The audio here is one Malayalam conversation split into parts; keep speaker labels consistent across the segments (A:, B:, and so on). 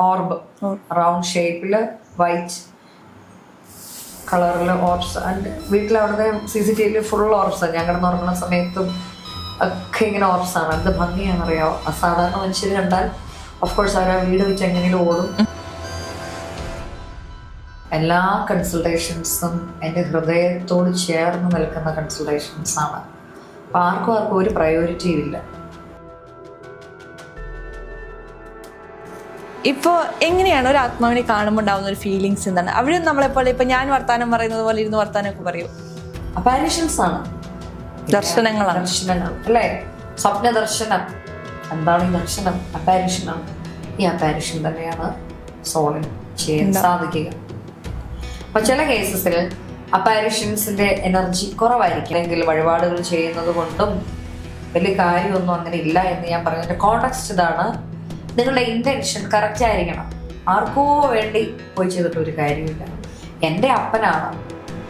A: ഓർബ് റൗണ്ട് ഷേപ്പില് വൈറ്റ് കളറിൽ ഓർബ്സ്. ആൻഡ് വീട്ടിലവിടുത്തെ CCTV ഫുൾ ഓർബ്സാണ്. ഞാൻ കിടന്നുറങ്ങുന്ന സമയത്തും ഒക്കെ ഇങ്ങനെ ഓർബ്സാണ്. എന്ത് ഭംഗിയാണെന്നറിയാമോ? അസാധാരണ മനുഷ്യർ കണ്ടാൽ ഓഫ്കോഴ്സ് അവർ ആ വീട് വെച്ച് എങ്ങനെയും ഓടും. എല്ലാ കൺസൾട്ടേഷൻസും എൻ്റെ ഹൃദയത്തോട് ചേർന്ന് നിൽക്കുന്ന കൺസൾട്ടേഷൻസാണ്. അപ്പം ആർക്കും ഒരു പ്രയോറിറ്റിയും ഇല്ല.
B: ഇപ്പോൾ എങ്ങനെയാണ് ഒരു ആത്മാവിനെ കാണുമ്പോൾ ഉണ്ടാവുന്ന ഒരു ഫീലിങ്സ് എന്താണ്? അവരും നമ്മളെപ്പോലെ ഇപ്പൊ ഞാൻ വർത്താനം പറയുന്നത് പോലെ ഇരുന്ന് വർത്താനമൊക്കെ പറയും.
A: അപ്പാരിഷൻസ് ആണ്,
B: ദർശനങ്ങളാണ്
A: അല്ലേ? സ്വപ്ന ദർശനം. എന്താണ് ഈ ദർശനം? അപ്പാരിഷനാണ്. ഈ അപ്പാരിഷൻ തന്നെയാണ് സോളിന് ചെയ്യാൻ സാധിക്കുക. അപ്പൊ ചില കേസസിൽ അപ്പാരിഷൻസിന്റെ എനർജി കുറവായിരിക്കും. അല്ലെങ്കിൽ വഴിപാടുകൾ ചെയ്യുന്നത് കൊണ്ടും വലിയ കാര്യമൊന്നും അങ്ങനെ ഇല്ല എന്ന് ഞാൻ പറഞ്ഞതിന്റെ കോണ്ടെക്സ്റ്റ് ഇതാണ്. നിങ്ങളുടെ ഇന്റൻഷൻ കറക്റ്റ് ആയിരിക്കണം. ആർക്കോ വേണ്ടി പോയി ചെയ്തിട്ട് ഒരു കാര്യമില്ല. എൻ്റെ അപ്പനാണ്.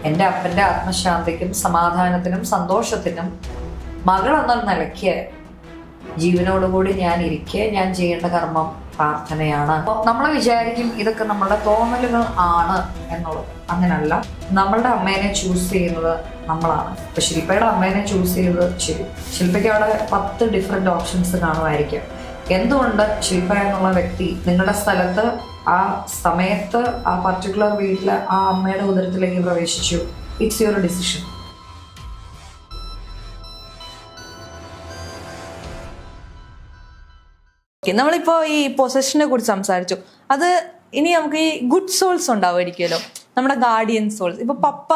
A: എൻ്റെ അപ്പൻ്റെ ആത്മശാന്തിക്കും സമാധാനത്തിനും സന്തോഷത്തിനും മകൾ എന്ന നിലയ്ക്ക് ജീവനോടുകൂടി ഞാൻ ഇരിക്കെ ഞാൻ ചെയ്യേണ്ട കർമ്മം പ്രാർത്ഥനയാണ്. നമ്മൾ വിചാരിക്കും ഇതൊക്കെ നമ്മളുടെ തോന്നലുകൾ ആണ് എന്നുള്ളത്. അങ്ങനല്ല. നമ്മളുടെ അമ്മേനെ ചൂസ് ചെയ്യുന്നത് നമ്മളാണ്. ഇപ്പൊ ശില്പയുടെ അമ്മേനെ ചൂസ് ചെയ്തത് ശരി. ശില്പയ്ക്ക് അവിടെ 10 ഡിഫറെന്റ് ഓപ്ഷൻസ് കാണുമായിരിക്കും. എന്തുകൊണ്ട് ശില്പ എന്നുള്ള വ്യക്തി നിങ്ങളുടെ സ്ഥലത്ത് ആ സമയത്ത് ആ പർട്ടിക്കുലർ വീട്ടിൽ ആ അമ്മയുടെ ഉദരത്തിലേക്ക് പ്രവേശിച്ചു? It's your decision.
B: നമ്മളിപ്പോ ഈ പൊസഷനെ കുറിച്ച് സംസാരിച്ചു. അത് ഇനി നമുക്ക് ഈ ഗുഡ് സോൾസ് ഉണ്ടാവുമായിരിക്കുമല്ലോ, നമ്മുടെ ഗാർഡിയൻ സോൾസ്. ഇപ്പൊ പപ്പ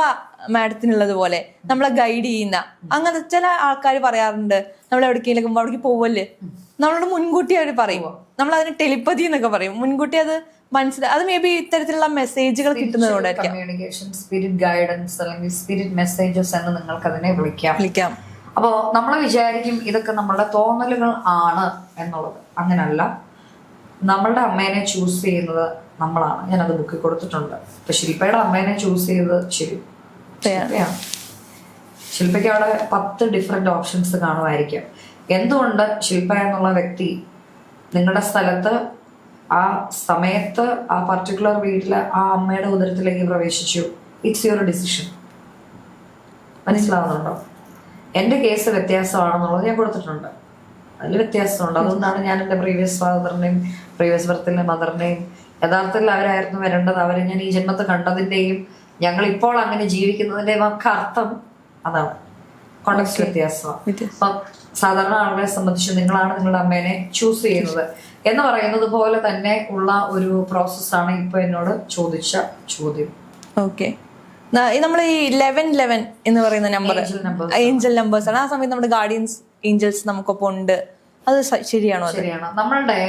B: മാഡത്തിനുള്ളത് പോലെ നമ്മളെ ഗൈഡ് ചെയ്യുന്ന അങ്ങനത്തെ ചില ആൾക്കാർ പറയാറുണ്ട്. നമ്മൾ എവിടേക്കെങ്കിലും അവിടേക്ക് പോവല്ലേ, നമ്മളോട് മുൻകൂട്ടി അവർ പറയുമോ, നമ്മൾ അതിന് ടെലിപ്പതി എന്നൊക്കെ പറയും. മുൻകൂട്ടി അത് മനസ്സിലായി. അത് മേ ബി ഇത്തരത്തിലുള്ള മെസ്സേജുകൾ കിട്ടുന്നതുകൊണ്ടായിരിക്കും.
A: കമ്മ്യൂണിക്കേഷൻ, സ്പിരിറ്റ് ഗൈഡൻസ് അല്ലെങ്കിൽ സ്പിരിറ്റ് മെസ്സേജസ് എന്ന് നിങ്ങൾക്ക് അതിനെ വിളിക്കാം. അപ്പോ നമ്മൾ വിചാരിക്കും ഇതൊക്കെ നമ്മളുടെ തോന്നലുകൾ ആണ് എന്നുള്ളത്. അങ്ങനല്ല. നമ്മളുടെ അമ്മേനെ ചൂസ് ചെയ്യുന്നത് നമ്മളാണ്. ഞാനത് ബുക്കിൽ കൊടുത്തിട്ടുണ്ട്. ഇപ്പൊ ശില്പയുടെ അമ്മേനെ ചൂസ് ചെയ്തത് ശില്പയാണ്. ശില്പയ്ക്ക് അവിടെ 10 ഡിഫറെന്റ് ഓപ്ഷൻസ് കാണുമായിരിക്കും. എന്തുകൊണ്ട് ശില്പ എന്നുള്ള വ്യക്തി നിങ്ങളുടെ സ്ഥലത്ത് ആ സമയത്ത് ആ പർട്ടിക്കുലർ വീട്ടിൽ ആ അമ്മയുടെ ഉദരത്തിലേക്ക് പ്രവേശിച്ചു? It's your decision. മനസ്സിലാവുന്നുണ്ടോ? എൻ്റെ കേസ് വ്യത്യാസമാണെന്നുള്ളത് ഞാൻ കൊടുത്തിട്ടുണ്ട്. അതിൽ വ്യത്യാസമുണ്ട്. അതുകൊണ്ടാണ് ഞാൻ എൻ്റെ പ്രീവിയസ് ഫാദറിനെയും പ്രീവിയസ് ബർത്തിലെ മദറിനെയും യഥാർത്ഥത്തിൽ അവരായിരുന്നു വരേണ്ടത്. അവരെ ഞാൻ ഈ ജന്മത്തെ കണ്ടതിൻ്റെയും ഞങ്ങൾ ഇപ്പോൾ അങ്ങനെ ജീവിക്കുന്നതിൻ്റെയും ഒക്കെ അർത്ഥം അതാണ്. കോണ്ടെക്സ്റ്റ് വ്യത്യാസമാണ്. അപ്പം സാധാരണ ആളുകളെ സംബന്ധിച്ച് നിങ്ങളാണ് നിങ്ങളുടെ അമ്മേനെ ചൂസ് ചെയ്യുന്നത് എന്ന് പറയുന്നത് പോലെ തന്നെ ഉള്ള ഒരു പ്രോസസ്സാണ് ഇപ്പൊ എന്നോട് ചോദിച്ച ചോദ്യം.
B: ഓക്കെ, നമ്മൾ ഈ 1111 എന്ന് പറയുന്ന നമ്പർ ഏഞ്ചൽ നമ്പേഴ്സ് ആണ്. ആ സമയത്ത് നമ്മുടെ ഗാർഡിയൻസ് ഏഞ്ചൽസ് നമുക്കൊപ്പം ഉണ്ട്. അത് ശരിയാണോ?
A: ശരിയാണ്. നമ്മളുടെ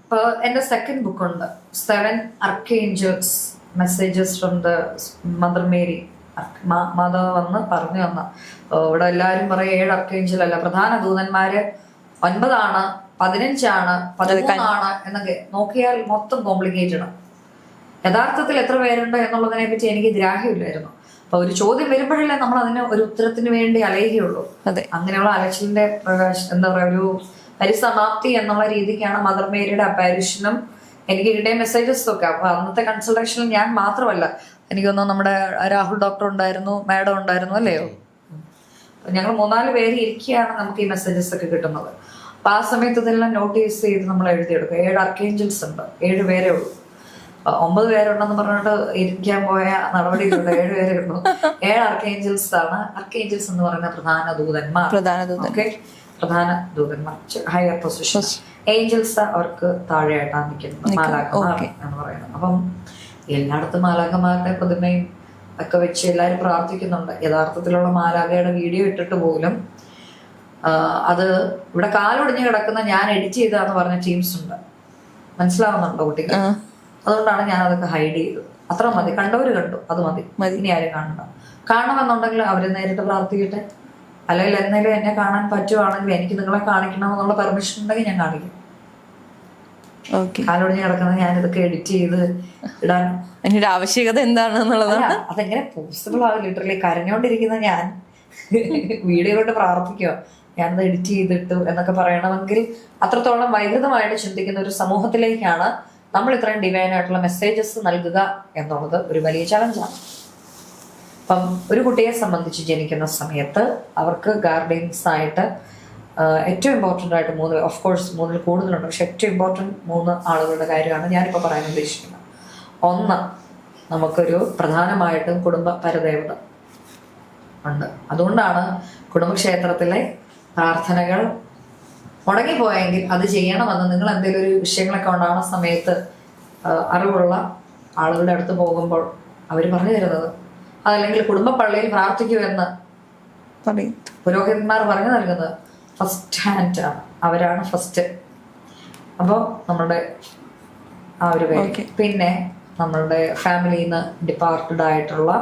A: ഇപ്പൊ എന്റെ സെക്കൻഡ് ബുക്ക് ഉണ്ട്, 7 Archangels messages from the mother Mary. മാതാവ് വന്ന് പറഞ്ഞു തന്ന. ഇവിടെ എല്ലാവരും പറയും 7 അർക്കേഞ്ചൽ അല്ല, പ്രധാന ദൂതന്മാര് 9 ആണ്, 15 ആണ്, 13 ആണ് എന്നൊക്കെ നോക്കിയാൽ മൊത്തം കോംപ്ലിക്കേറ്റഡ് ആണ്. യഥാർത്ഥത്തിൽ എത്ര പേരുണ്ട് എന്നുള്ളതിനെ പറ്റി എനിക്ക് ഗ്രാഹ്യമില്ലായിരുന്നു. അപ്പൊ ഒരു ചോദ്യം വരുമ്പോഴല്ലേ നമ്മൾ അതിന് ഒരു ഉത്തരത്തിന് വേണ്ടി അലയുകയുള്ളൂ. അങ്ങനെയുള്ള അലച്ചിലിന്റെ എന്താ പറയാ ഒരു പരിസമാപ്തി എന്നുള്ള രീതിക്കാണ് മദർ മേരിയുടെ അപ്പാരിഷനും എനിക്ക് കിട്ടിയ മെസ്സേജസ് ഒക്കെ. അപ്പൊ അന്നത്തെ കൺസൾട്ടേഷനിൽ ഞാൻ മാത്രമല്ല, എനിക്കൊന്നും നമ്മുടെ രാഹുൽ ഡോക്ടർ ഉണ്ടായിരുന്നു, മാഡം ഉണ്ടായിരുന്നു, അല്ലയോ? ഞങ്ങൾ 3-4 പേര് ഇരിക്കുകയാണ് നമുക്ക് ഈ മെസ്സേജസ് ഒക്കെ കിട്ടുന്നത്. അപ്പൊ ആ സമയത്ത് ഇതെല്ലാം നോട്ടീസ് ചെയ്ത് നമ്മൾ എഴുതിയെടുക്കുക. 7 അർക്കേഞ്ചൽസ് ഉണ്ട്, 7 പേരേ ഉള്ളൂ. 9 പേരുണ്ടെന്ന് പറഞ്ഞിട്ട് ഇരിക്കാൻ പോയ നടപടിയിലുണ്ട്. 7 പേരേ ഉള്ളൂ. 7 അർക്കേഞ്ചൽസ് ആണ്. അർക്കേഞ്ചൽസ് എന്ന് പറയുന്ന പ്രധാന ദൂതന്മാർ. പ്രധാന ദൂതന്മാർ, ഹയർ പൊസിഷൻ. ഏഞ്ചൽസ് അവർക്ക് താഴെയായിട്ടാണ് നിൽക്കുന്നത്, മാലാഖമാർ എന്ന് പറയുന്നത്. അപ്പം എല്ലായിടത്തും മാലാഖമാരുടെ പ്രതിമയും ഒക്കെ വെച്ച് എല്ലാവരും പ്രാർത്ഥിക്കുന്നുണ്ട്. യഥാർത്ഥത്തിലുള്ള മാലാഖയുടെ വീഡിയോ ഇട്ടിട്ട് പോലും അത് ഇവിടെ കാലൊടിഞ്ഞ് കിടക്കുന്ന ഞാൻ എഡിറ്റ് ചെയ്താന്ന് പറഞ്ഞ ടീംസ് ഉണ്ട്. മനസ്സിലാവുന്നുണ്ടോ കുട്ടികൾ? അതുകൊണ്ടാണ് ഞാൻ അതൊക്കെ ഹൈഡ് ചെയ്തത്. അത്ര മതി. കണ്ടവര് കണ്ടു, അത് മതി. ഇനി ആരും കാണണ്ട. കാണണമെന്നുണ്ടെങ്കിൽ അവരെ നേരിട്ട് പ്രാർത്ഥിക്കട്ടെ. അല്ലെങ്കിൽ എന്തെങ്കിലും എന്നെ കാണാൻ പറ്റുവാണെങ്കിൽ എനിക്ക് നിങ്ങളെ കാണിക്കണമെന്നുള്ള പെർമിഷൻ ഉണ്ടെങ്കിൽ ഞാൻ കാണിക്കും. കാലൊടിഞ്ഞ് കിടക്കുന്നത് ഞാൻ ഇതൊക്കെ എഡിറ്റ് ചെയ്ത് ഇടാൻ
B: അതിന്റെ ആവശ്യകത എന്താണെന്നുള്ളതാണ്.
A: അതെങ്ങനെ പോസിബിൾ ആവും? ലിറ്ററലി കരഞ്ഞോണ്ടിരിക്കുന്ന ഞാൻ വീഡിയോ കൊണ്ട് പ്രാർത്ഥിക്കുക ഞാനത് എഡിറ്റ് ചെയ്തിട്ടു എന്നൊക്കെ പറയണമെങ്കിൽ അത്രത്തോളം വൈകൃതമായിട്ട് ചിന്തിക്കുന്ന ഒരു സമൂഹത്തിലേക്കാണ് നമ്മൾ ഇത്രയും ഡിവൈൻ ആയിട്ടുള്ള മെസ്സേജസ് നൽകുക എന്നുള്ളത് ഒരു വലിയ ചലഞ്ചാണ്. അപ്പം ഒരു കുട്ടിയെ സംബന്ധിച്ച് ജനിക്കുന്ന സമയത്ത് അവർക്ക് ഗാർഡിയൻസ് ആയിട്ട് ഏറ്റവും ഇമ്പോർട്ടൻ്റ് ആയിട്ട് 3, ഓഫ് കോഴ്സ് 3-ൽ കൂടുതലുണ്ട്, പക്ഷെ ഏറ്റവും ഇമ്പോർട്ടൻറ്റ് 3 ആളുകളുടെ കാര്യമാണ് ഞാനിപ്പോൾ പറയാൻ ഉദ്ദേശിക്കുന്നത്. ഒന്ന്, നമുക്കൊരു പ്രധാനമായിട്ടും കുടുംബ പരദേവത ഉണ്ട്. അതുകൊണ്ടാണ് കുടുംബക്ഷേത്രത്തിലെ പ്രാർത്ഥനകൾ മുടങ്ങിപ്പോയെങ്കിൽ അത് ചെയ്യണമെന്ന് നിങ്ങൾ എന്തെങ്കിലും ഒരു വിഷയങ്ങളൊക്കെ ഉണ്ടാകുന്ന സമയത്ത് അറിവുള്ള ആളുകളുടെ അടുത്ത് പോകുമ്പോൾ അവർ പറഞ്ഞു തരുന്നത്, അതല്ലെങ്കിൽ കുടുംബ പള്ളിയിൽ പ്രാർത്ഥിക്കുമെന്ന് പുരോഹിതന്മാർ പറഞ്ഞു നൽകുന്നത് ഫസ്റ്റ് ഹാൻഡ് ആണ്, അവരാണ് ഫസ്റ്റ്. അപ്പോൾ നമ്മളുടെ ആ ഒരു പേര്. പിന്നെ നമ്മളുടെ ഫാമിലിയിൽ നിന്ന് ഡിപ്പാർട്ടഡ് ആയിട്ടുള്ള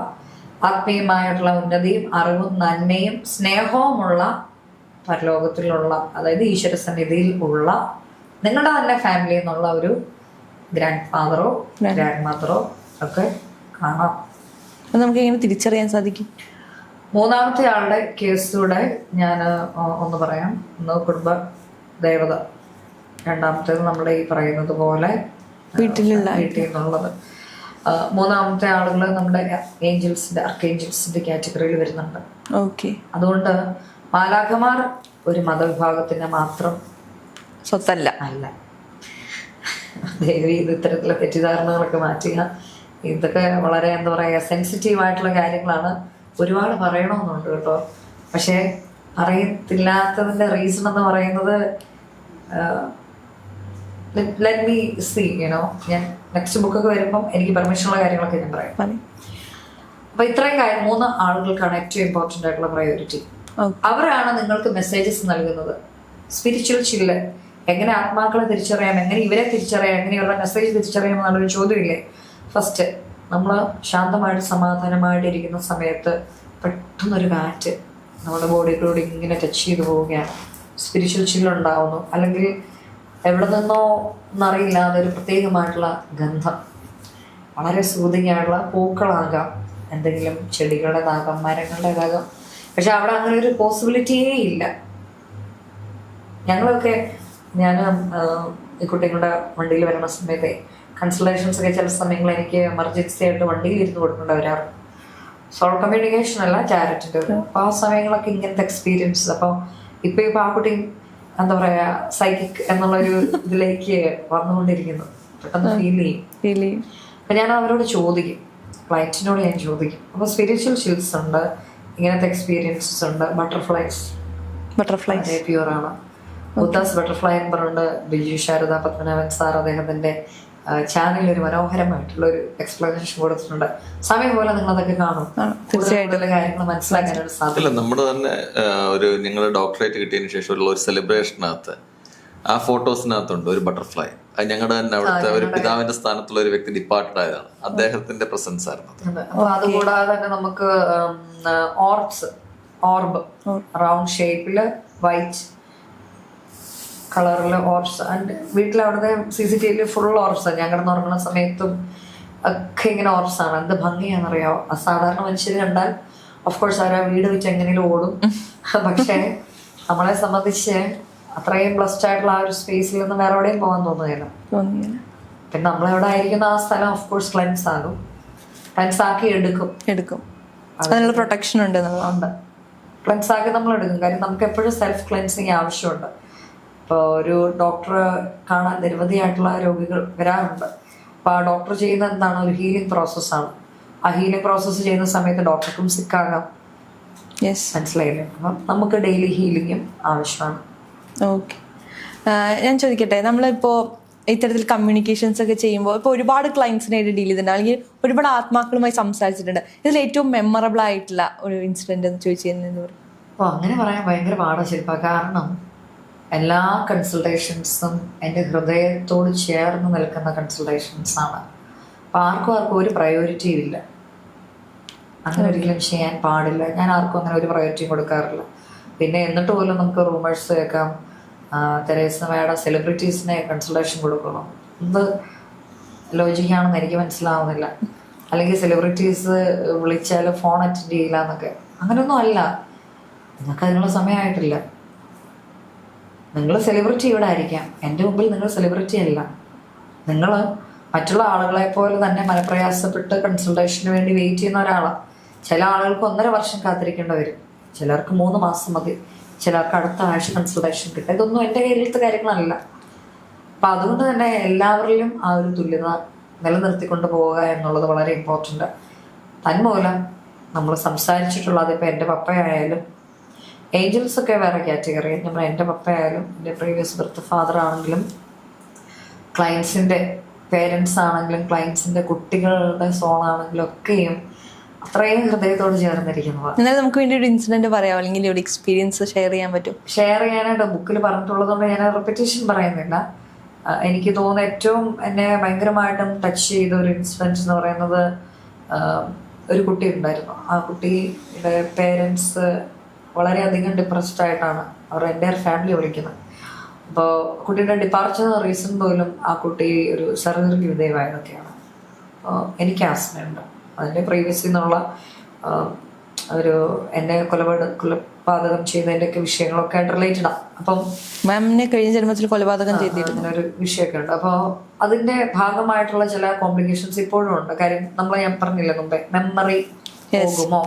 A: ആത്മീയമായിട്ടുള്ള ഉന്നതിയും അറിവും നന്മയും സ്നേഹവുമുള്ള പരലോകത്തിലുള്ള, അതായത് ഈശ്വര സന്നിധിയിൽ ഉള്ള നിങ്ങളുടെ തന്നെ ഫാമിലിയിൽ നിന്നുള്ള ഒരു ഗ്രാൻഡ് ഫാദറോ ഗ്രാൻഡ് മദറോ ഒക്കെ കാണാം.
B: നമുക്ക് എങ്ങനെ തിരിച്ചറിയാൻ സാധിക്കും?
A: മൂന്നാമത്തെ ആളുടെ കേസിലൂടെ ഞാൻ ഒന്ന് പറയാം. ഒന്ന് കുടുംബ ദേവത, രണ്ടാമത്തേത് നമ്മുടെ ഈ പറയുന്നത് പോലെ വീട്ടിൽ നിന്നുള്ളത്. മൂന്നാമത്തെ ആളുകൾ നമ്മുടെ ഏഞ്ചൽസിന്റെ അർക്കേഞ്ചൽസിന്റെ കാറ്റഗറിയിൽ വരുന്നുണ്ട്.
B: ഓക്കെ.
A: അതുകൊണ്ട് മാലാഖമാർ ഒരു മതവിഭാഗത്തിന്റെ മാത്രം
B: സ്വത്തല്ല.
A: അല്ല. ദേവി ഇത് ഇത്തരത്തിലുള്ള തെറ്റിദ്ധാരണകളൊക്കെ മാറ്റുക. ഇതൊക്കെ വളരെ എന്താ പറയുക സെൻസിറ്റീവ് ആയിട്ടുള്ള കാര്യങ്ങളാണ്. ഒരുപാട് പറയണമെന്നുണ്ട് കേട്ടോ, പക്ഷെ അറിയത്തില്ലാത്തതിന്റെ റീസൺ എന്ന് പറയുന്നത് ലെറ്റ് മീ സീ ഞാൻ നെക്സ്റ്റ് ബുക്കൊക്കെ വരുമ്പം എനിക്ക് പെർമിഷനുള്ള കാര്യങ്ങളൊക്കെ ഞാൻ പറയാം. അപ്പൊ ഇത്രയും കാര്യം 3 ആളുകൾക്കാണ് ഏറ്റവും ഇമ്പോർട്ടൻ്റ് ആയിട്ടുള്ള പ്രയോറിറ്റി. അവരാണ് നിങ്ങൾക്ക് മെസ്സേജസ് നൽകുന്നത്. സ്പിരിച്വൽ ചില്ല്, എങ്ങനെ ആത്മാക്കളെ തിരിച്ചറിയാം, എങ്ങനെ ഇവരെ തിരിച്ചറിയാം, എങ്ങനെ ഇവരുടെ മെസ്സേജ് തിരിച്ചറിയാം എന്നുള്ളൊരു ചോദ്യമില്ലേ. ഫസ്റ്റ് നമ്മൾ ശാന്തമായിട്ട് സമാധാനമായിട്ട് ഇരിക്കുന്ന സമയത്ത് പെട്ടെന്നൊരു കാറ്റ് നമ്മുടെ ബോഡിയിലൂടെ ഇങ്ങനെ ടച്ച് ചെയ്ത് പോവുകയാണ്, സ്പിരിച്വൽ ചില്ലുണ്ടാവുന്നു. അല്ലെങ്കിൽ എവിടെ നിന്നോ എന്നറിയില്ല, അതൊരു പ്രത്യേകമായിട്ടുള്ള ഗന്ധം, വളരെ സൂതിങ് ആയിട്ടുള്ള പൂക്കളാകാം, എന്തെങ്കിലും ചെടികളുടേതാകാം, മരങ്ങളുടേതാകാം. പക്ഷെ അവിടെ അങ്ങനെ ഒരു പോസിബിലിറ്റിയേ ഇല്ല. ഞങ്ങളൊക്കെ ഞാൻ ഈ കുട്ടികളുടെ വണ്ടിയിൽ വരുന്ന സമയത്തെ കൺസൾട്ടേഷൻസ് ഒക്കെ ചില സമയങ്ങളിൽ എനിക്ക് എമർജൻസി ആയിട്ട് വണ്ടിയിൽ ഇരുന്ന് കൊടുക്കേണ്ടി വരാറ്. സോൾ കമ്മ്യൂണിക്കേഷൻ അല്ല, ചാരിറ്റിൻ്റെ. അപ്പോൾ ആ സമയങ്ങളൊക്കെ ഇങ്ങനത്തെ എക്സ്പീരിയൻസ്. അപ്പോൾ ഇപ്പോൾ ആ കുട്ടി എന്താ പറയുക സൈക്കിക് എന്നുള്ളൊരു ഇതിലേക്ക് വന്നുകൊണ്ടിരിക്കുന്നു, പെട്ടെന്ന് ഫീൽ ചെയ്യും. അപ്പം ഞാൻ അവരോട് ചോദിക്കും, ക്ലയൻറ്റിനോട് ഞാൻ ചോദിക്കും. അപ്പോൾ സ്പിരിച്വൽ ഷീൽസ് ഉണ്ട്, ഇങ്ങനത്തെ എക്സ്പീരിയൻസസ് ഉണ്ട്. ബട്ടർഫ്ലൈസ് പ്യൂറാണ്. ബുദ്ധാസ് ബട്ടർഫ്ലൈ എന്ന് പറഞ്ഞുകൊണ്ട് ബിജു ശാരദ പത്മനാഭൻ സാർ അദ്ദേഹത്തിന്റെ ചാനലിൽ ഒരു മനോഹരമായിട്ടുള്ള ഒരു എക്സ്പ്ലനേഷൻ കൊടുത്തിട്ടുണ്ട്. സമയം പോലെ നിങ്ങൾ അതൊക്കെ കാണും, തീർച്ചയായിട്ടും കാര്യങ്ങൾ മനസ്സിലാക്കാനായിട്ട് സാധിക്കും.
C: നമ്മുടെ തന്നെ ഒരു നിങ്ങൾ ഡോക്ടറേറ്റ് കിട്ടിയതിന് ശേഷമുള്ള ഒരു സെലിബ്രേഷനകത്ത് ആ ഫോട്ടോസിനകത്തുണ്ട് ഒരു ബട്ടർഫ്ലൈ. അത് ഞങ്ങളുടെ തന്നെ അവിടുത്തെ ഒരു പിതാവിന്റെ സ്ഥാനത്തുള്ള ഒരു വ്യക്തി ഡിപ്പാർട്ടഡ് ആയതാണ്, അദ്ദേഹത്തിന്റെ പ്രസൻസ് ആയിരുന്നു.
A: അപ്പൊ അതുകൂടാതെ തന്നെ നമുക്ക് ഓർബ് റൗണ്ട് ഷേപ്പില് വൈറ്റ് കളറിൽ ഓർബ്സ്. ആൻഡ് വീട്ടിലവിടുത്തെ CCTV ഫുൾ ഓർബ്സാണ്. ഞാൻ കിടന്നുറങ്ങുന്ന സമയത്തും ഒക്കെ ഇങ്ങനെ ഓർബ്സാണ്. എന്ത് ഭംഗിയാണെന്നറിയാമോ. അസാധാരണ മനുഷ്യർ കണ്ടാൽ ഓഫ് കോഴ്സ് അവരാ വീട് വെച്ച് എങ്ങനെയും ഓടും. പക്ഷേ നമ്മളെ സംബന്ധിച്ച് അത്രയും ബ്ലസ്ഡ് ആയിട്ടുള്ള ആ ഒരു സ്പേസിൽ നിന്ന് വേറെ എവിടെയും പോകാൻ തോന്നുകയില്ല. പിന്നെ നമ്മളെവിടെ ആയിരിക്കുന്ന ആ സ്ഥലം ഓഫ് കോഴ്സ് ക്ലെൻസ് ആകും, ക്ലെൻസ് ആക്കി എടുക്കും.
B: അതിനുള്ള പ്രൊട്ടക്ഷൻ ഉണ്ട്,
A: ക്ലെൻസ് ആക്കി നമ്മൾ എടുക്കും. കാര്യം നമുക്ക് എപ്പോഴും സെൽഫ് ക്ലെൻസിങ് ആവശ്യമുണ്ട്. ഇപ്പോൾ ഒരു ഡോക്ടറെ കാണാൻ നിരവധിയായിട്ടുള്ള രോഗികൾ വരാറുണ്ട്. അപ്പോൾ ആ ഡോക്ടർ ചെയ്യുന്ന എന്താണ്, ഒരു ഹീലിംഗ് പ്രോസസ്സാണ്. ആ ഹീലിംഗ് പ്രോസസ്സ് ചെയ്യുന്ന സമയത്ത് ഡോക്ടർക്കും സിക്കാകാം, മനസ്സിലായില്ലേ. അപ്പം നമുക്ക് ഡെയിലി ഹീലിംഗും ആവശ്യമാണ്.
B: ഓക്കെ. ഞാൻ ചോദിക്കട്ടെ, നമ്മളിപ്പോൾ ഇത്തരത്തിൽ കമ്മ്യൂണിക്കേഷൻസ് ഒക്കെ ചെയ്യുമ്പോൾ ഇപ്പോൾ ഒരുപാട് ക്ലയൻസിനായിട്ട് ഡീൽ ചെയ്തിട്ടുണ്ട്, അല്ലെങ്കിൽ ഒരുപാട് ആത്മാക്കളുമായി സംസാരിച്ചിട്ടുണ്ട്. ഇതിൽ ഏറ്റവും മെമ്മറബിൾ ആയിട്ടുള്ള ഒരു ഇൻസിഡന്റ് എന്ന് ചോദിച്ചു കഴിഞ്ഞാൽ?
A: അപ്പോൾ അങ്ങനെ പറയാൻ ഭയങ്കര പാടാ ശില്പ. കാരണം എല്ലാ കൺസൾട്ടേഷൻസും എൻ്റെ ഹൃദയത്തോട് ചേർന്ന് നിൽക്കുന്ന കൺസൾട്ടേഷൻസാണ്. അപ്പോൾ ആർക്കും ഒരു പ്രയോറിറ്റിയും ഇല്ല. അങ്ങനെ ഒരിക്കലും ചെയ്യാൻ പാടില്ല. ഞാൻ ആർക്കും അങ്ങനെ ഒരു പ്രയോറിറ്റിയും കൊടുക്കാറില്ല. പിന്നെ എന്നിട്ട് പോലും നമുക്ക് റൂമേഴ്സ് കേൾക്കാം, തെരേസ മേഡം സെലിബ്രിറ്റീസിനെ കൺസൾട്ടേഷൻ കൊടുക്കണം. എന്ത് ലോജിക്കാണെന്ന് എനിക്ക് മനസ്സിലാവുന്നില്ല. അല്ലെങ്കിൽ സെലിബ്രിറ്റീസ് വിളിച്ചാൽ ഫോൺ അറ്റൻഡ് ചെയ്യില്ല എന്നൊക്കെ. അങ്ങനെയൊന്നും അല്ല. നിങ്ങൾക്ക് അതിനുള്ള സമയമായിട്ടില്ല. നിങ്ങൾ സെലിബ്രിറ്റി ഇവിടെ ആയിരിക്കാം, എൻ്റെ മുമ്പിൽ നിങ്ങൾ സെലിബ്രിറ്റി അല്ല. നിങ്ങൾ മറ്റുള്ള ആളുകളെ പോലെ തന്നെ മനപ്രയാസപ്പെട്ട് കൺസൾട്ടേഷന് വേണ്ടി വെയിറ്റ് ചെയ്യുന്ന ഒരാളാണ്. ചില ആളുകൾക്ക് 1.5 വർഷം കാത്തിരിക്കേണ്ടി വരും, ചിലർക്ക് 3 മാസം മതി, ചിലർക്ക് അടുത്ത ആഴ്ച കൺസൾട്ടേഷൻ കിട്ടും. ഇതൊന്നും എൻ്റെ കയ്യിലത്തെ കാര്യങ്ങളല്ല. അപ്പം അതുകൊണ്ട് തന്നെ എല്ലാവരിലും ആ ഒരു തുല്യത നിലനിർത്തിക്കൊണ്ട് പോവുക എന്നുള്ളത് വളരെ ഇമ്പോർട്ടൻ്റ്. തന്മൂലം നമ്മൾ സംസാരിച്ചിട്ടുള്ളത് ഇപ്പോൾ എൻ്റെ പപ്പയായാലും ഏഞ്ചൽസ് ഒക്കെ വേറെ കാറ്റഗറി, നമ്മൾ എൻ്റെ പപ്പയായാലും എൻ്റെ പ്രീവിയസ് ബർത്ത് ഫാദർ ആണെങ്കിലും ക്ലയൻസിൻ്റെ പേരൻസ് ആണെങ്കിലും ക്ലയൻസിൻ്റെ കുട്ടികളുടെ സോളാണെങ്കിലും ഒക്കെയും അത്രയും ഹൃദയത്തോട് ചേർന്നിരിക്കുന്നതാണ്.
B: എന്നാലും നമുക്ക് വേണ്ടി ഒരു ഇൻസിഡന്റ് പറയാം, അല്ലെങ്കിൽ ഒരു എക്സ്പീരിയൻസ് ഷെയർ ചെയ്യാൻ പറ്റും?
A: ഷെയർ ചെയ്യാനായിട്ട് ബുക്കിൽ പറഞ്ഞിട്ടുള്ളതുകൊണ്ട് ഞാൻ റെപ്പിറ്റേഷൻ പറയുന്നില്ല. എനിക്ക് തോന്നുന്ന ഏറ്റവും എന്നെ ഭയങ്കരമായിട്ടും ടച്ച് ചെയ്ത ഒരു ഇൻസിഡൻറ്റ് എന്ന് പറയുന്നത്, ഒരു കുട്ടി ഉണ്ടായിരുന്നു. ആ കുട്ടിയുടെ പേരൻസ് വളരെയധികം ഡിപ്രസ്ഡ് ആയിട്ടാണ് അവർ എൻ്റെ ഫാമിലി വിളിക്കുന്നത്. അപ്പോൾ കുട്ടിയുടെ ഡിപ്പാർച്ചർ റീസൺ പോലും ആ കുട്ടി ഒരു സർജറിക്ക് വിധേയമായതൊക്കെയാണ്. എനിക്ക് ആസ്മയുണ്ട്, അതിൻ്റെ പ്രീവിയസിൽ നിന്നുള്ള ഒരു എന്നെ കൊലപാതകം ചെയ്തതിൻ്റെയൊക്കെ വിഷയങ്ങളൊക്കെ ആയിട്ട് റിലേറ്റഡ് ആണ്. അപ്പം
B: മാമിനെ കഴിഞ്ഞ ജന്മത്തിൽ കൊലപാതകം ചെയ്തിരുന്നു
A: അങ്ങനെ ഒരു വിഷയമൊക്കെ ഉണ്ട്. അപ്പോൾ അതിൻ്റെ ഭാഗമായിട്ടുള്ള ചില കോംപ്ലിക്കേഷൻസ് ഇപ്പോഴും ഉണ്ട്. കാര്യം ഞാൻ പറഞ്ഞില്ലേ മുമ്പേ, മെമ്മറി പോകുമോ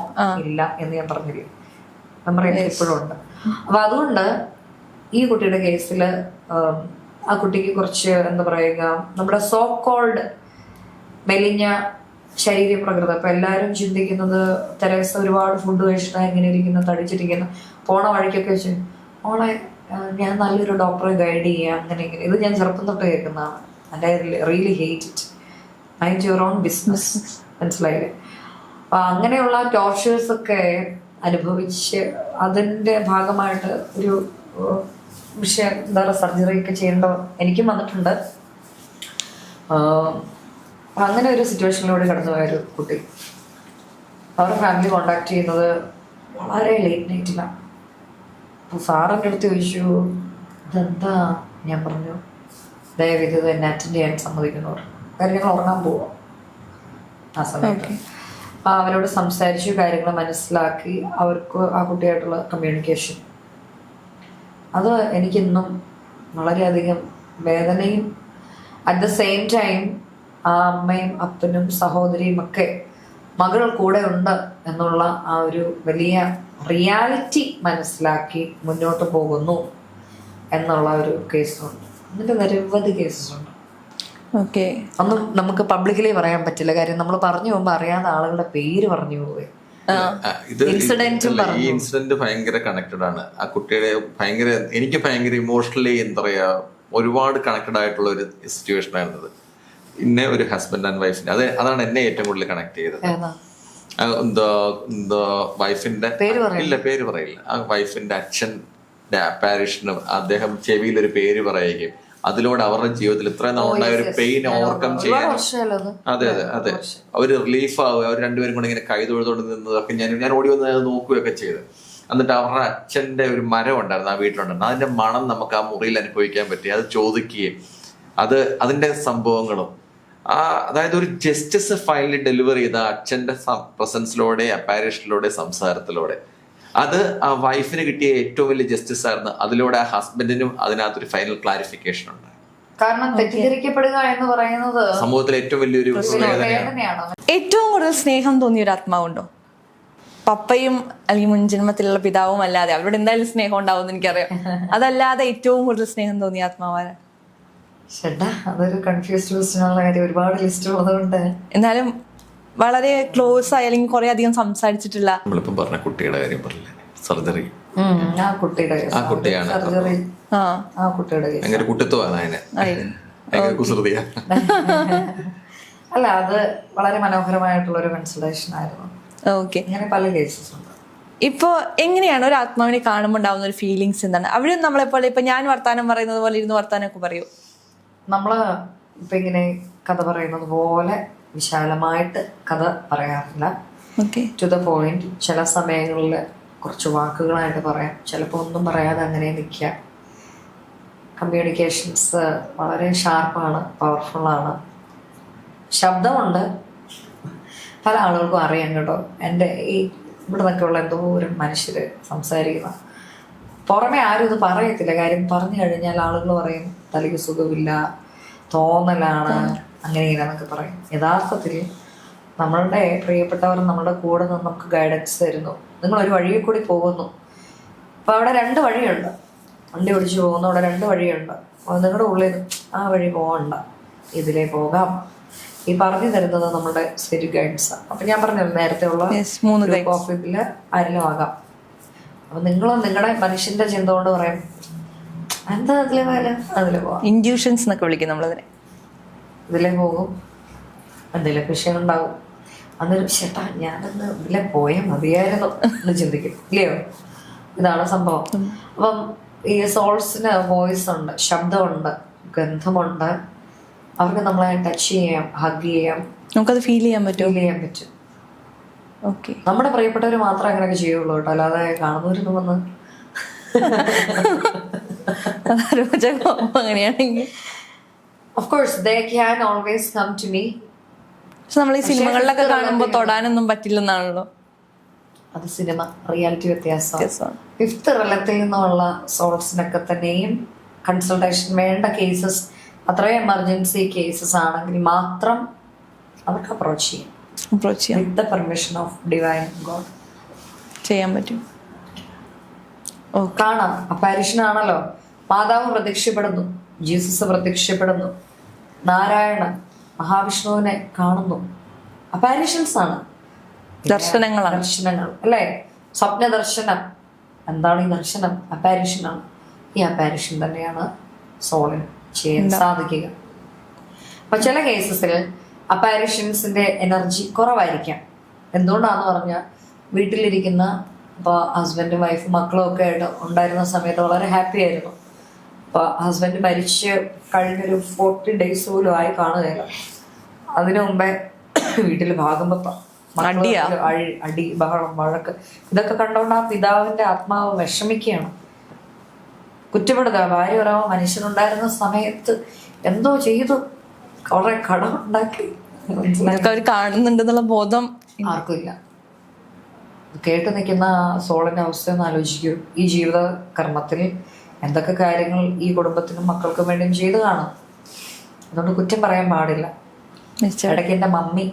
A: ഇല്ല എന്ന് ഞാൻ പറഞ്ഞില്ലേ, മെമ്മറി ഇപ്പോഴും ഉണ്ട്. അപ്പൊ അതുകൊണ്ട് ഈ കുട്ടിയുടെ കേസിൽ ആ കുട്ടിക്ക് കുറച്ച് എന്താ പറയുക, നമ്മുടെ സോ കോൾഡ് മെലിഞ്ഞ ശരീരപ്രകൃതം. അപ്പൊ എല്ലാവരും ചിന്തിക്കുന്നത് തെരേസ ഒരുപാട് ഫുഡ് കഴിച്ചിട്ട് എങ്ങനെ ഇരിക്കുന്നു, തടിച്ചിരിക്കുന്നു, പോണ വഴിക്കൊക്കെ വെച്ച് ഓളെ ഞാൻ നല്ലൊരു ഡോക്ടറെ ഗൈഡ് ചെയ്യാം അങ്ങനെ ഇങ്ങനെ. ഇത് ഞാൻ ചെറുപ്പം തൊട്ട് കേൾക്കുന്നതാണ്. And I really hate it. Mind your own business, മനസ്സിലായില്ലേ? അപ്പൊ അങ്ങനെയുള്ള ടോർച്ചേഴ്സ് ഒക്കെ അനുഭവിച്ച് അതിൻ്റെ ഭാഗമായിട്ട് ഒരു വിഷയം എന്താ പറയുക, സർജറി ഒക്കെ ചെയ്യേണ്ട എനിക്കും വന്നിട്ടുണ്ട്. അങ്ങനെ ഒരു സിറ്റുവേഷനിലൂടെ കടന്നുപോയൊരു കുട്ടി, അവരുടെ ഫാമിലി കോണ്ടാക്ട് ചെയ്യുന്നത് വളരെ ലേറ്റ് നൈറ്റിലാണ്. അപ്പോൾ സാറിൻ്റെ അടുത്ത് ചോദിച്ചു ഇതെന്താ, ഞാൻ പറഞ്ഞു ദയവിത് എന്നെ അറ്റൻഡ് ചെയ്യാൻ സമ്മതിക്കുന്നവർ, കാര്യം ഞങ്ങൾ ഉറങ്ങാൻ പോവാം ആ സമയത്ത്. അപ്പം അവരോട് സംസാരിച്ചു, കാര്യങ്ങൾ മനസ്സിലാക്കി, അവർക്ക് ആ കുട്ടിയായിട്ടുള്ള കമ്മ്യൂണിക്കേഷൻ അത് എനിക്കിന്നും വളരെയധികം വേദനയും അറ്റ് ദ സെയിം ടൈം ആ അമ്മയും അപ്പനും സഹോദരിയും ഒക്കെ മകൾ കൂടെ ഉണ്ട് എന്നുള്ള ആ ഒരു വലിയ റിയാലിറ്റി മനസ്സിലാക്കി മുന്നോട്ട് പോകുന്നു എന്നുള്ള ഒരു കേസുണ്ട്. എന്നിട്ട് നിരവധി കേസസ് ഉണ്ട്.
B: ഓക്കെ,
A: ഒന്നും നമുക്ക് പബ്ലിക്കലി പറയാൻ പറ്റില്ല, കാര്യം നമ്മൾ പറഞ്ഞു പോകുമ്പോൾ അറിയാത്ത ആളുകളുടെ പേര് പറഞ്ഞു പോവുക.
C: ഈ ഇൻസിഡന്റ് ഭയങ്കര കണക്റ്റഡ് ആണ്. ആ കുട്ടിയുടെ എനിക്ക് ഭയങ്കര ഇമോഷണലി എന്താ പറയാ, ഒരുപാട് കണക്റ്റഡ് ആയിട്ടുള്ള ഒരു സിറ്റുവേഷൻ ആയിരുന്നത്. പിന്നെ ഒരു ഹസ്ബൻഡ് ആൻഡ് വൈഫിന്റെ അതാണ് എന്നെ ഏറ്റവും കൂടുതൽ കണക്ട് ചെയ്തത്. വൈഫിന്റെ ഇല്ല, പേര് പറയില്ല. ആ വൈഫിന്റെ അച്ഛൻ്റെ പാരിഷിന് അദ്ദേഹം ചെവിയിൽ ഒരു പേര് പറയുകയും അതിലൂടെ അവരുടെ ജീവിതത്തിൽ ഇത്രയും നാളുണ്ടായ ഒരു പെയിൻ ഓവർകം ചെയ്യാൻ, അതെ അതെ അതെ, അവര് റിലീഫ് ആവുക, അവർ രണ്ടുപേരും കൂടെ ഇങ്ങനെ കൈ തൊഴുതോണ്ട് നിന്നതൊക്കെ ഞാൻ ഓടി വന്ന് നോക്കുകയൊക്കെ ചെയ്ത്. എന്നിട്ട് അവരുടെ അച്ഛന്റെ ഒരു മരം ഉണ്ടായിരുന്നു ആ വീട്ടിലുണ്ടായിരുന്നു, അതിന്റെ മണം നമുക്ക് ആ മുറിയിൽ അനുഭവിക്കാൻ പറ്റി. അത് ചോദിക്കുകയും അതിന്റെ സംഭവങ്ങളും അതായത് ഒരു ജസ്റ്റിസ് ഫൈനലി ഡെലിവർ ചെയ്ത അച്ഛന്റെ പ്രസൻസിലൂടെ, അപ്പാരിഷനിലൂടെ, സംസാരത്തിലൂടെ അത് ആ വൈഫിന് കിട്ടിയ ഏറ്റവും വലിയ ജസ്റ്റിസ് ആയിരുന്നു. അതിലൂടെ ആ ഹസ്ബൻഡിനും അതിനകത്തൊരു ഫൈനൽ ക്ലാരിഫിക്കേഷൻ ഉണ്ട്.
A: കാരണം തെറ്റിദ്ധരിക്കപ്പെടുക എന്ന് പറയുന്നത്
C: സമൂഹത്തിലെ ഏറ്റവും വലിയൊരു വേദനയാണ്.
B: ഏറ്റവും കൂടുതൽ സ്നേഹം തോന്നിയ ഒരു ആത്മാവുണ്ടോ? പപ്പയും അല്ലെങ്കിൽ മുൻജന്മത്തിലുള്ള പിതാവും അല്ലാതെ, അവരോട് എന്തായാലും സ്നേഹം ഉണ്ടാവും എനിക്കറിയാം. അതല്ലാതെ ഏറ്റവും കൂടുതൽ സ്നേഹം തോന്നിയ ആത്മാവാണ്?
A: ചേട്ടാ അതൊരു കൺഫ്യൂസ്ഡ് ക്വസ്റ്റ്യനുള്ള കാര്യം, ഒരുപാട് ലിസ്റ്റ് ഉള്ളതുകൊണ്ട്.
B: എന്നാലും വളരെ ക്ലോസ് ആയി അല്ലെങ്കിൽ കുറെ അധികം സംസാരിച്ചിട്ടുള്ള,
C: നമ്മളിപ്പം പറഞ്ഞ കുട്ടിയുടെ കാര്യം പറഞ്ഞില്ലേ, സർജറി,
A: ആ കുട്ടിയുടെ
C: ആ കുട്ടിയാണ്
A: സർജറി, ആ കുട്ടിയുടെ
C: ഭയങ്കര കുട്ടിത്വമാണ് അതിനെ, ഭയങ്കര കുസൃതിയാ.
A: അല്ല, അത് വളരെ മനോഹരമായിട്ടുള്ള ഒരു കൺസൾട്ടേഷൻ ആയിരുന്നു.
B: ഓക്കെ,
A: അങ്ങനെ പല കേസസ് ഉണ്ട്.
B: ഇപ്പൊ എങ്ങനെയാണ് ഒരു ആത്മാവിനെ കാണുമ്പോൾ ഉണ്ടാവുന്ന ഒരു ഫീലിങ്സ് എന്താണ്? അവരും നമ്മളെപ്പോലെ ഇപ്പൊ ഞാൻ വർത്താനം പറയുന്നത് പോലെ ഇരുന്ന് വർത്താനം ഒക്കെ പറയൂ?
A: നമ്മള് ഇപ്പൊ ഇങ്ങനെ കഥ പറയുന്നത് പോലെ വിശാലമായിട്ട് കഥ പറയാറില്ല. To the point. ചില സമയങ്ങളിൽ കുറച്ച് വാക്കുകളായിട്ട് പറയാം, ചിലപ്പോൾ ഒന്നും പറയാതെ അങ്ങനെ നിൽക്കുക. കമ്മ്യൂണിക്കേഷൻസ് വളരെ ഷാർപ്പാണ്, പവർഫുള്ളാണ്. ശബ്ദമുണ്ട്, പല ആളുകൾക്കും അറിയാം കേട്ടോ. എൻ്റെ ഈ ഇവിടെ നിന്നൊക്കെയുള്ള എന്തോരം മനുഷ്യർ സംസാരിക്കുന്ന പുറമെ ആരും ഇത് പറയത്തില്ല. കാര്യം പറഞ്ഞു കഴിഞ്ഞാൽ ആളുകൾ പറയും തലയ്ക്ക് സുഖമില്ല, തോന്നലാണ്, അങ്ങനെ ഇങ്ങനെയെന്നൊക്കെ പറയും. യഥാർത്ഥത്തിൽ നമ്മളുടെ പ്രിയപ്പെട്ടവർ നമ്മുടെ കൂടെ നിന്ന് നമുക്ക് ഗൈഡൻസ് തരുന്നു. നിങ്ങളൊരു വഴിയിൽ കൂടി പോകുന്നു, അപ്പോൾ അവിടെ 2 വഴിയുണ്ട്. വണ്ടി ഓടിച്ചു പോകുന്നു, അവിടെ 2 വഴിയുണ്ട്. അപ്പോൾ നിങ്ങളുടെ ഉള്ളിൽ ആ വഴി പോകണ്ട, ഇതിലേ പോകാം, ഈ പറഞ്ഞു തരുന്നത് നമ്മുടെ സ്പിരിറ്റ് ഗൈഡൻസാണ്. അപ്പം ഞാൻ പറഞ്ഞത് നേരത്തെ ഉള്ള
B: 3 types.
A: ഓഫ് ഇതിൽ ആരിലും ആകാം. അപ്പം നിങ്ങൾ നിങ്ങളുടെ മനുഷ്യന്റെ ചിന്ത കൊണ്ട് പറയും എന്താ അതിലെ പോയാലും അതിലെ പോവാം,
B: ഇൻഡ്യൂഷൻസ് എന്നൊക്കെ വിളിക്കും നമ്മളതിനെ.
A: ഇതിലേ പോകും, എന്തെങ്കിലും വിഷയം ഉണ്ടാവും. അന്നൊരു ചേട്ടാ ഞാനൊന്ന് ഇതിലെ പോയാൽ മതിയായിരുന്നു എന്ന് ചിന്തിക്കും, ഇല്ലയോ? ഇതാണ് സംഭവം. അപ്പം ഈ സോൾസിന് വോയിസ് ഉണ്ട്, ശബ്ദമുണ്ട്, ഗന്ധമുണ്ട്. അവർക്ക് നമ്മളെ ടച്ച് ചെയ്യാം, ഹഗ് ചെയ്യാം,
B: നമുക്കത് ഫീൽ ചെയ്യാൻ പറ്റും. ഓക്കെ,
A: നമ്മുടെ പ്രിയപ്പെട്ടവർ മാത്രമേ അങ്ങനെയൊക്കെ ചെയ്യുള്ളൂ കേട്ടോ, അല്ലാതെ കാണുന്നവരൊന്നും വന്ന്
B: അങ്ങനെയാണെങ്കിൽ
A: of course they can always come to me.
B: പക്ഷെ നമ്മൾ ഈ സിനിമകളിലൊക്കെ കാണുമ്പോൾ തൊടാനൊന്നും പറ്റില്ലെന്നാണല്ലോ.
A: അത് സിനിമ, റിയാലിറ്റി വ്യത്യാസമാണ്. 5th റിലത്തിൽ നിന്നുള്ള സോൾസിനൊക്കെ തന്നെയും കൺസൾട്ടേഷൻ വേണ്ട കേസസ്, അത്രയും എമർജൻസി കേസസ് ആണെങ്കിൽ മാത്രം അവർക്ക് അപ്രോച്ച് ചെയ്യാം with the permission of divine God.
B: ചെയ്യാൻ പറ്റും.
A: കാണാം, അപ്പാരിഷൻ ആണല്ലോ. മാതാവ് പ്രത്യക്ഷപ്പെടുന്നു, ജീസസ് പ്രത്യക്ഷപ്പെടുന്നു, നാരായണൻ മഹാവിഷ്ണുവിനെ കാണുന്നു. അപ്പാരിഷൻസ് ആണ്,
B: ദർശനങ്ങൾ
A: അല്ലേ? സ്വപ്ന ദർശനം. എന്താണ് ഈ ദർശനം? അപ്പാരിഷനാണ്. ഈ അപ്പാരിഷൻ തന്നെയാണ് സോളിന് ചെയ്യാൻ സാധിക്കുക. അപ്പൊ ചില കേസസിൽ അപ്പാരിഷൻസിന്റെ എനർജി കുറവായിരിക്കാം. എന്തുകൊണ്ടാന്ന് പറഞ്ഞാൽ വീട്ടിലിരിക്കുന്ന ഇപ്പോൾ ഹസ്ബൻഡും വൈഫും മക്കളും ഒക്കെ ആയിട്ട് ഉണ്ടായിരുന്ന സമയത്ത് വളരെ ഹാപ്പി ആയിരുന്നു. അപ്പോൾ ഹസ്ബൻഡ് മരിച്ച് കഴിഞ്ഞൊരു 40 days പോലും ആയി കാണുകയില്ല. അതിനു മുമ്പേ വീട്ടിൽ ഭാഗമ്പ അടി, ബഹളം, വഴക്ക്, ഇതൊക്കെ കണ്ടുകൊണ്ട് ആ പിതാവിന്റെ ആത്മാവ് വിഷമിക്കുകയാണ്, കുറ്റപ്പെടുക. ഭാര്യ പറയാമോ മനുഷ്യനുണ്ടായിരുന്ന സമയത്ത് എന്തോ ചെയ്തു, കുറെ കടം ഉണ്ടാക്കി.
B: അവർ കാണുന്നുണ്ടെന്നുള്ള ബോധം
A: ആർക്കും ഇല്ല. കേട്ടു നിൽക്കുന്ന സോളിന്റെ അവസ്ഥയൊന്ന് ആലോചിക്കൂ. ഈ ജീവിത കർമ്മത്തിൽ എന്തൊക്കെ കാര്യങ്ങൾ ഈ കുടുംബത്തിനും മക്കൾക്കും വേണ്ടിയും ചെയ്തു കാണും. അതുകൊണ്ട് കുറ്റം പറയാൻ പാടില്ല. ഇടയ്ക്ക് എൻ്റെ മമ്മി,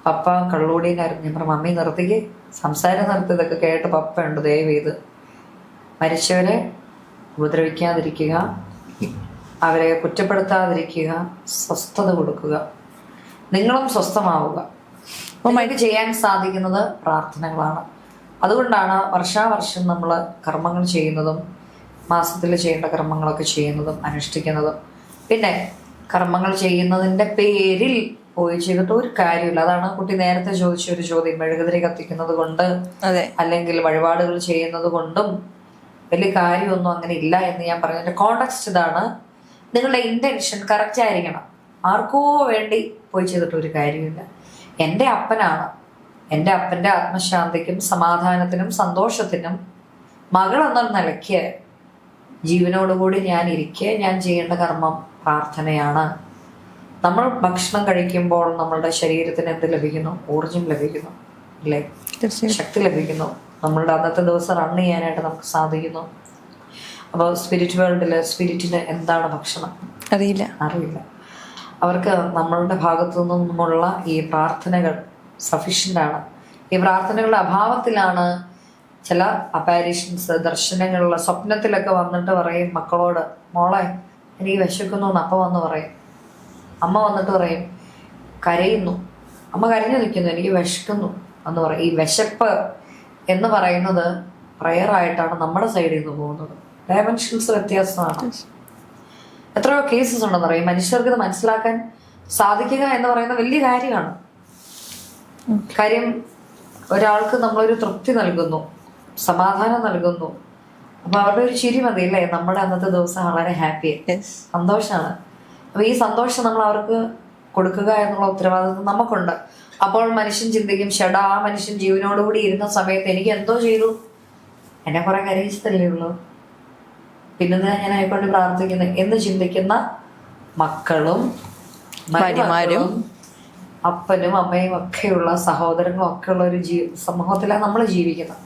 A: പപ്പ കള്ളുകൂടിയനായിരുന്നു. ഞാൻ പറഞ്ഞു മമ്മി നിർത്തിക്ക്, സംസാരം നിർത്തി, ഇതൊക്കെ കേട്ട് പപ്പ ഉണ്ട്, ദയവ് ചെയ്ത് മരിച്ചവരെ ഉപദ്രവിക്കാതിരിക്കുക, അവരെ കുറ്റപ്പെടുത്താതിരിക്കുക, സ്വസ്ഥത കൊടുക്കുക, നിങ്ങളും സ്വസ്ഥമാവുക. നമുക്ക് ചെയ്യാൻ സാധിക്കുന്നത് പ്രാർത്ഥനകളാണ്. അതുകൊണ്ടാണ് വർഷാവർഷം നമ്മൾ കർമ്മങ്ങൾ ചെയ്യുന്നതും മാസത്തിൽ ചെയ്യേണ്ട കർമ്മങ്ങളൊക്കെ ചെയ്യുന്നതും അനുഷ്ഠിക്കുന്നതും. പിന്നെ കർമ്മങ്ങൾ ചെയ്യുന്നതിൻ്റെ പേരിൽ പോയി ചെയ്തിട്ട് ഒരു കാര്യമില്ല. അതാണ് കുട്ടി നേരത്തെ ചോദിച്ച ഒരു ചോദ്യം. മെഴുകുതിരി കത്തിക്കുന്നത് കൊണ്ട് അല്ലെങ്കിൽ വഴിപാടുകൾ ചെയ്യുന്നത് കൊണ്ടും വലിയ കാര്യമൊന്നും അങ്ങനെ ഇല്ല എന്ന് ഞാൻ പറഞ്ഞതിന്റെ കോണ്ടെക്സ്റ്റ് ഇതാണ്. നിങ്ങളുടെ ഇന്റൻഷൻ കറക്റ്റ് ആയിരിക്കണം. ആർക്കോ വേണ്ടി പോയി ചെയ്തിട്ട് ഒരു കാര്യമില്ല. എൻ്റെ അപ്പനാണ്, എൻ്റെ അപ്പൻ്റെ ആത്മശാന്തിക്കും സമാധാനത്തിനും സന്തോഷത്തിനും മകൾ എന്ന നിലയ്ക്ക് ജീവനോടുകൂടി ഞാൻ ഇരിക്കെ ഞാൻ ചെയ്യേണ്ട കർമ്മം പ്രാർത്ഥനയാണ്. നമ്മൾ ഭക്ഷണം കഴിക്കുമ്പോൾ നമ്മളുടെ ശരീരത്തിന് എന്ത് ലഭിക്കുന്നു? ഊർജം ലഭിക്കുന്നു, അല്ലേ? ശക്തി ലഭിക്കുന്നു. നമ്മളുടെ അന്നത്തെ ദിവസം റൺ ചെയ്യാനായിട്ട് നമുക്ക് സാധിക്കുന്നു. അപ്പോൾ സ്പിരിറ്റ് വേൾഡില് സ്പിരിറ്റിന് എന്താണ് ഭക്ഷണം അറിയില്ല. അവർക്ക് നമ്മളുടെ ഭാഗത്തു നിന്നുമുള്ള ഈ പ്രാർത്ഥനകൾ സഫീഷ്യൻ്റ് ആണ്. ഈ പ്രാർത്ഥനകളുടെ അഭാവത്തിലാണ് ചില അപ്പാരിഷൻസ്, ദർശനങ്ങളിലുള്ള സ്വപ്നത്തിലൊക്കെ വന്നിട്ട് പറയും മക്കളോട്, മോളെ എനിക്ക് വിശക്കുന്നു എന്ന് അപ്പ വന്ന് പറയും. അമ്മ വന്നിട്ട് പറയും, കരയുന്നു, അമ്മ കരഞ്ഞു നിൽക്കുന്നു, എനിക്ക് വിശക്കുന്നു എന്ന് പറയും. ഈ വിശപ്പ് എന്ന് പറയുന്നത് പ്രയറായിട്ടാണ് നമ്മുടെ സൈഡിൽ നിന്ന് പോകുന്നത്. ഡയമെൻഷൻസ് വ്യത്യാസമാണ്. എത്രയോ കേസസ് ഉണ്ടെന്ന് പറയും. മനുഷ്യർക്ക് ഇത് മനസ്സിലാക്കാൻ സാധിക്കുക എന്ന് പറയുന്ന വലിയ കാര്യമാണ്. കാര്യം ഒരാൾക്ക് നമ്മളൊരു തൃപ്തി നൽകുന്നു, സമാധാനം നൽകുന്നു. അപ്പൊ അവരുടെ ഒരു ചിരി മതി, അല്ലേ? നമ്മുടെ അന്നത്തെ ദിവസം വളരെ ഹാപ്പി, സന്തോഷമാണ്. അപ്പൊ ഈ സന്തോഷം നമ്മൾ അവർക്ക് കൊടുക്കുക എന്നുള്ള ഉത്തരവാദിത്വം നമുക്കുണ്ട്. അപ്പോൾ മനുഷ്യൻ ചിന്തിക്കും, ഷെടാ ആ മനുഷ്യൻ ജീവനോടുകൂടി ഇരുന്ന സമയത്ത് എനിക്ക് എന്തോ ചെയ്തു, എന്നെ കുറെ കരയിച്ചതല്ലേ ഉള്ളൂ, പിന്നെ ഞാൻ അതിനെക്കൊണ്ട് പ്രാർത്ഥിക്കുന്നത് എന്ന് ചിന്തിക്കുന്ന മക്കളും ഭാര്യമാരും അപ്പനും അമ്മയും ഒക്കെയുള്ള സഹോദരങ്ങളും ഒക്കെയുള്ള ഒരു സമൂഹത്തിലാണ് നമ്മൾ ജീവിക്കുന്നത്.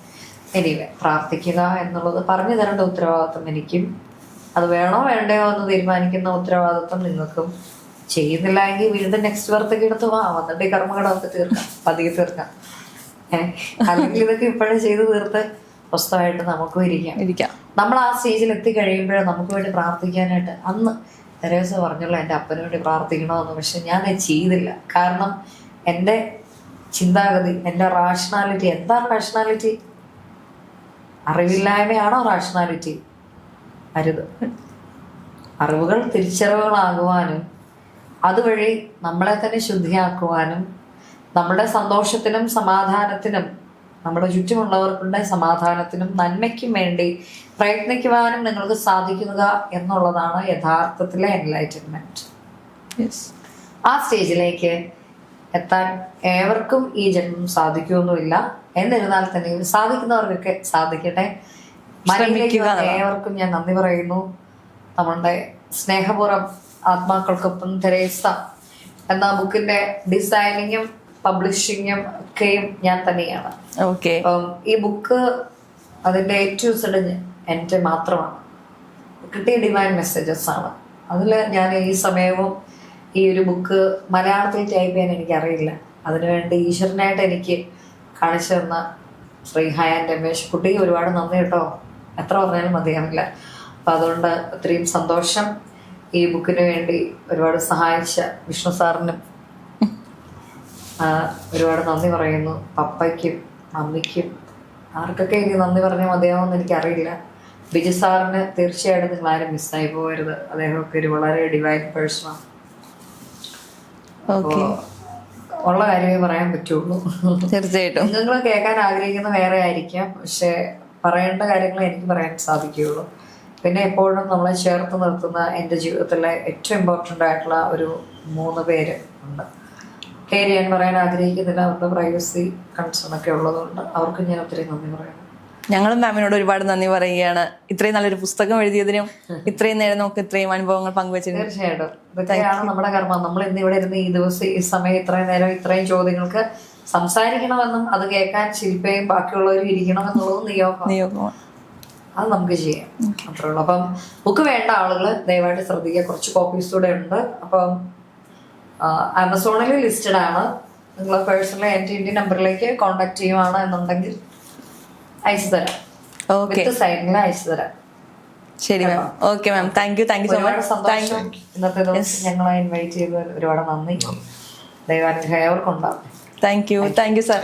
A: എനിവേ, പ്രാർത്ഥിക്കുക എന്നുള്ളത് പറഞ്ഞു തരേണ്ട ഉത്തരവാദിത്വം എനിക്കും, അത് വേണോ വേണ്ടയോ എന്ന് തീരുമാനിക്കുന്ന ഉത്തരവാദിത്വം നിങ്ങൾക്കും ചെയ്യുന്നില്ല എങ്കിൽ വീണ്ടും നെക്സ്റ്റ് ബർത്തൊക്കെ എടുത്ത് വന്നിട്ട് ഈ കർമ്മകടമൊക്കെ തീർക്കാം, പതിയെ തീർക്കാം. അല്ലെങ്കിൽ ഇതൊക്കെ ഇപ്പോഴും ചെയ്ത് തീർത്ത് സ്വസ്ഥമായിട്ട് നമുക്കും ഇരിക്കാം. നമ്മൾ ആ സ്റ്റേജിൽ എത്തിക്കഴിയുമ്പോഴേ നമുക്ക് വേണ്ടി പ്രാർത്ഥിക്കാനായിട്ട്, അന്ന് തെരേസ പറഞ്ഞുള്ള എൻ്റെ അപ്പന് വേണ്ടി പ്രാർത്ഥിക്കണമെന്ന്, പക്ഷെ ഞാൻ ചെയ്തില്ല. കാരണം എൻ്റെ ചിന്താഗതി, എൻ്റെ റാഷണാലിറ്റി, എന്താണ് റാഷണാലിറ്റി? അറിവില്ലായ്മയാണോ റാഷണാലിറ്റി? അരുത്. അറിവുകൾ തിരിച്ചറിവുകളാകുവാനും അതുവഴി നമ്മളെ തന്നെ ശുദ്ധിയാക്കുവാനും നമ്മുടെ സന്തോഷത്തിനും സമാധാനത്തിനും നമ്മുടെ ചുറ്റുമുള്ളവർക്കുടെ സമാധാനത്തിനും നന്മയ്ക്കും വേണ്ടി പ്രയത്നിക്കുവാനും നിങ്ങൾക്ക് സാധിക്കുക എന്നുള്ളതാണ് യഥാർത്ഥത്തിലെ എൻലൈറ്റൻമെന്റ്. ആ സ്റ്റേജിലേക്ക് എത്താൻ ഏവർക്കും ഈ ജന്മം സാധിക്കുമൊന്നുമില്ല. എന്നിരുന്നാൽ തന്നെ സാധിക്കുന്നവർക്കൊക്കെ സാധിക്കട്ടെ. ഏവർക്കും ഞാൻ നന്ദി പറയുന്നു. നമ്മളുടെ സ്നേഹപൂർവ്വം ആത്മാക്കൾക്കൊപ്പം തെരേസ എന്ന ബുക്കിന്റെ ഡിസൈനിങ്ങും പബ്ലിഷിങ്ങും ഒക്കെയും ഞാൻ തന്നെയാണ്. അപ്പം ഈ ബുക്ക് അതിന്റെ ഏറ്റവും സഡൻ എൻ്റെ മാത്രമാണ്. കിട്ടിയ ഡിവൈൻ മെസ്സേജസ് ആണ്. അതിൽ ഞാൻ ഈ സമയവും ഈ ഒരു ബുക്ക് മലയാളത്തിൽ ടൈപ്പ് ചെയ്യാൻ എനിക്കറിയില്ല. അതിനുവേണ്ടി ഈശ്വരനായിട്ട് എനിക്ക് കാണിച്ചു തന്ന ശ്രീ ഹയാൻ രമേശ് കുട്ടി, ഒരുപാട് നന്ദി കേട്ടോ. എത്ര പറഞ്ഞാലും മതിയാവില്ല. അപ്പം അതുകൊണ്ട് ഒത്തിരിയും സന്തോഷം. ഈ ബുക്കിന് വേണ്ടി ഒരുപാട് സഹായിച്ച വിഷ്ണു സാറിനും ഒരുപാട് നന്ദി പറയുന്നു. പപ്പയ്ക്കും മമ്മിക്കും ആർക്കൊക്കെ ഇനി നന്ദി പറഞ്ഞാൽ മതിയാവുമെന്ന് എനിക്കറിയില്ല. ബിജു സാറിന് തീർച്ചയായിട്ടും നിങ്ങൾ ആരും മിസ്സായി പോകരുത്. അദ്ദേഹമൊക്കെ ഒരു വളരെ ഡിവൈൻ പേഴ്സണാണ്. ഉള്ള കാര്യമേ പറയാൻ പറ്റുള്ളൂ.
B: തീർച്ചയായിട്ടും
A: നിങ്ങൾ കേൾക്കാൻ ആഗ്രഹിക്കുന്ന വേറെ ആയിരിക്കാം, പക്ഷെ പറയേണ്ട കാര്യങ്ങൾ എനിക്ക് പറയാൻ സാധിക്കുകയുള്ളൂ. പിന്നെ എപ്പോഴും നമ്മളെ ചേർത്ത് നിർത്തുന്ന എൻ്റെ ജീവിതത്തിലെ ഏറ്റവും ഇമ്പോർട്ടൻ്റ് ആയിട്ടുള്ള ഒരു 3 പേര് ഉണ്ട്. പേര് ഞാൻ പറയാൻ ആഗ്രഹിക്കുന്നില്ല, അവരുടെ പ്രൈവസി കൺസേൺ ഒക്കെ ഉള്ളതുകൊണ്ട് അവർക്ക് ഞാൻ ഒത്തിരി നന്ദി പറയുന്നു.
B: ഞങ്ങളും മാമിനോട് ഒരുപാട് നന്ദി പറയുകയാണ്. ഇത്രയും നല്ലൊരു പുസ്തകം എഴുതിയതിനും ഇത്രയും നേരം നമുക്ക് ഇത്രയും അനുഭവങ്ങൾ പങ്കുവച്ചതിനും.
A: തീർച്ചയായിട്ടും ഇതൊക്കെയാണ് നമ്മുടെ കർമ്മം. നമ്മൾ ഇന്ന് ഇവിടെ ഇരുന്ന് ഈ ദിവസം ഈ സമയം ഇത്രയും നേരം ഇത്രയും ചോദ്യങ്ങൾക്ക് സംസാരിക്കണമെന്നും അത് കേൾക്കാൻ ശില്പയും ബാക്കിയുള്ളവരും ഇരിക്കണമെന്നുള്ളതും നിയോഗമാണ്. അത് നമുക്ക് ചെയ്യാം, അത്രേ ഉള്ളൂ. അപ്പം ബുക്ക് വേണ്ട ആളുകൾ ദയവായിട്ട് ശ്രദ്ധിക്കുക. കുറച്ച് കോപ്പീസ് കൂടെ ഉണ്ട്. അപ്പം ആമസോണിൽ ലിസ്റ്റഡ് ആണ്. നിങ്ങൾ പേഴ്സണലി എൻ്റെ ഇന്ത്യൻ നമ്പറിലേക്ക് കോൺടാക്ട് ചെയ്യുവാണ് എന്നുണ്ടെങ്കിൽ അയച്ചു തരാം. വിത്ത് സൈനിൽ അയച്ചു തരാം.
B: ശരി ma'am. Okay ma'am, thank you so much.
A: സന്തോഷം. ഇന്നത്തെ ദിവസം ഞങ്ങളെ ഇൻവൈറ്റ് ചെയ്തതിൽ ഒരുപാട് നന്ദി. ദൈവാനുഗ്രഹം ഏവർക്കും ഉണ്ടാവും.
B: Thank you sir.